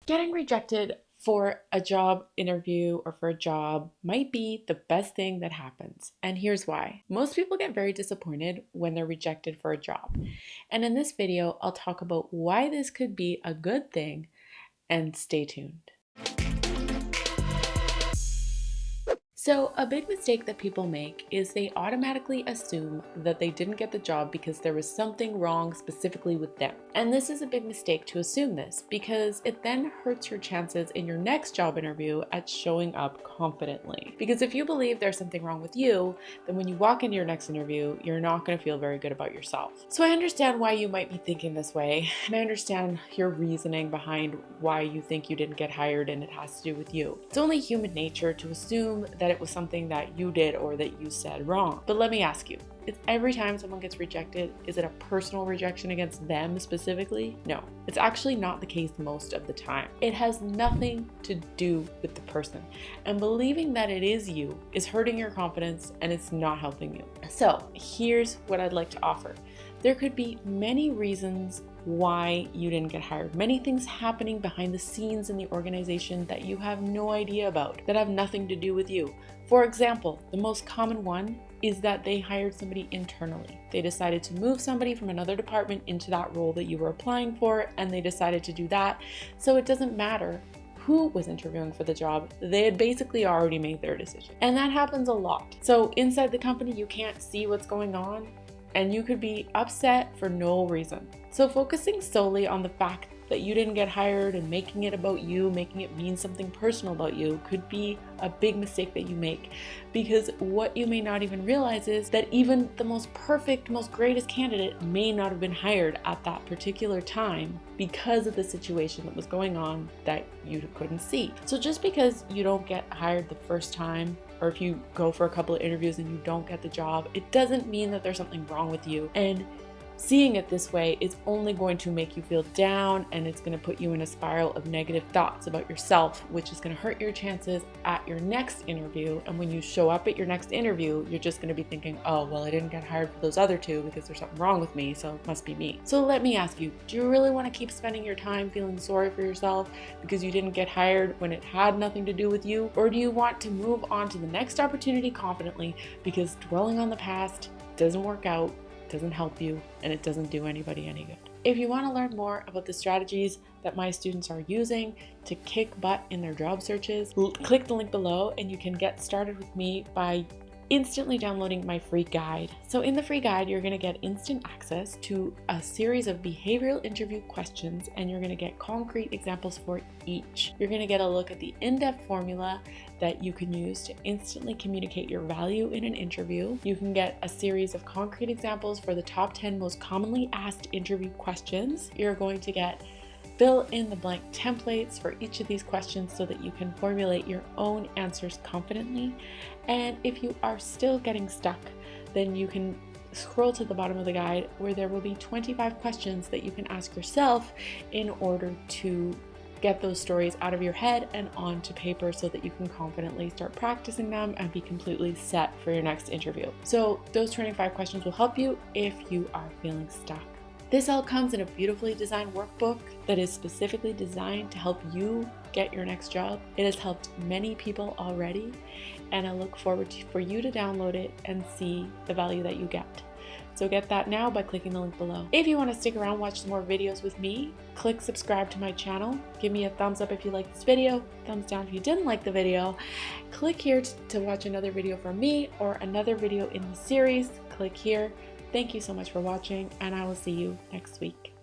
Getting rejected for a job interview or for a job might be the best thing that happens. And here's why. Most people get very disappointed when they're rejected for a job. And in this video, I'll talk about why this could be a good thing, and stay tuned. So a big mistake that people make is they automatically assume that they didn't get the job because there was something wrong specifically with them. And this is a big mistake to assume this because it then hurts your chances in your next job interview at showing up confidently. Because if you believe there's something wrong with you, then when you walk into your next interview, you're not going to feel very good about yourself. So I understand why you might be thinking this way, and I understand your reasoning behind why you think you didn't get hired and it has to do with you. It's only human nature to assume that it was something that you did or that you said wrong. But let me ask you, is every time someone gets rejected, is it a personal rejection against them specifically? No, it's actually not the case most of the time. It has nothing to do with the person. And believing that it is you is hurting your confidence and it's not helping you. So here's what I'd like to offer. There could be many reasons why you didn't get hired. Many things happening behind the scenes in the organization that you have no idea about, that have nothing to do with you. For example, the most common one is that they hired somebody internally. They decided to move somebody from another department into that role that you were applying for, and they decided to do that. So it doesn't matter who was interviewing for the job, they had basically already made their decision. And that happens a lot. So inside the company, you can't see what's going on, and you could be upset for no reason. So focusing solely on the fact that you didn't get hired and making it about you, making it mean something personal about you, could be a big mistake that you make. Because what you may not even realize is that even the most perfect, most greatest candidate may not have been hired at that particular time because of the situation that was going on that you couldn't see. So just because you don't get hired the first time, or if you go for a couple of interviews and you don't get the job, it doesn't mean that there's something wrong with you. And seeing it this way is only going to make you feel down, and it's going to put you in a spiral of negative thoughts about yourself, which is going to hurt your chances at your next interview. And when you show up at your next interview, you're just going to be thinking, oh, well, I didn't get hired for those other two because there's something wrong with me, so it must be me. So let me ask you, do you really want to keep spending your time feeling sorry for yourself because you didn't get hired when it had nothing to do with you? Or do you want to move on to the next opportunity confidently because dwelling on the past doesn't work out, doesn't help you, and it doesn't do anybody any good? If you want to learn more about the strategies that my students are using to kick butt in their job searches, click the link below and you can get started with me by instantly downloading my free guide. So in the free guide, you're going to get instant access to a series of behavioral interview questions, and you're going to get concrete examples for each. You're going to get a look at the in-depth formula that you can use to instantly communicate your value in an interview. You can get a series of concrete examples for the top 10 most commonly asked interview questions. You're going to get fill in the blank templates for each of these questions so that you can formulate your own answers confidently. And if you are still getting stuck, then you can scroll to the bottom of the guide where there will be 25 questions that you can ask yourself in order to get those stories out of your head and onto paper so that you can confidently start practicing them and be completely set for your next interview. So those 25 questions will help you if you are feeling stuck. This all comes in a beautifully designed workbook that is specifically designed to help you get your next job. It has helped many people already, and I look forward for you to download it and see the value that you get. So get that now by clicking the link below. If you want to stick around, watch some more videos with me, click subscribe to my channel. Give me a thumbs up if you like this video, thumbs down if you didn't like the video. Click here to watch another video from me or another video in the series. Click here. Thank you so much for watching, and I will see you next week.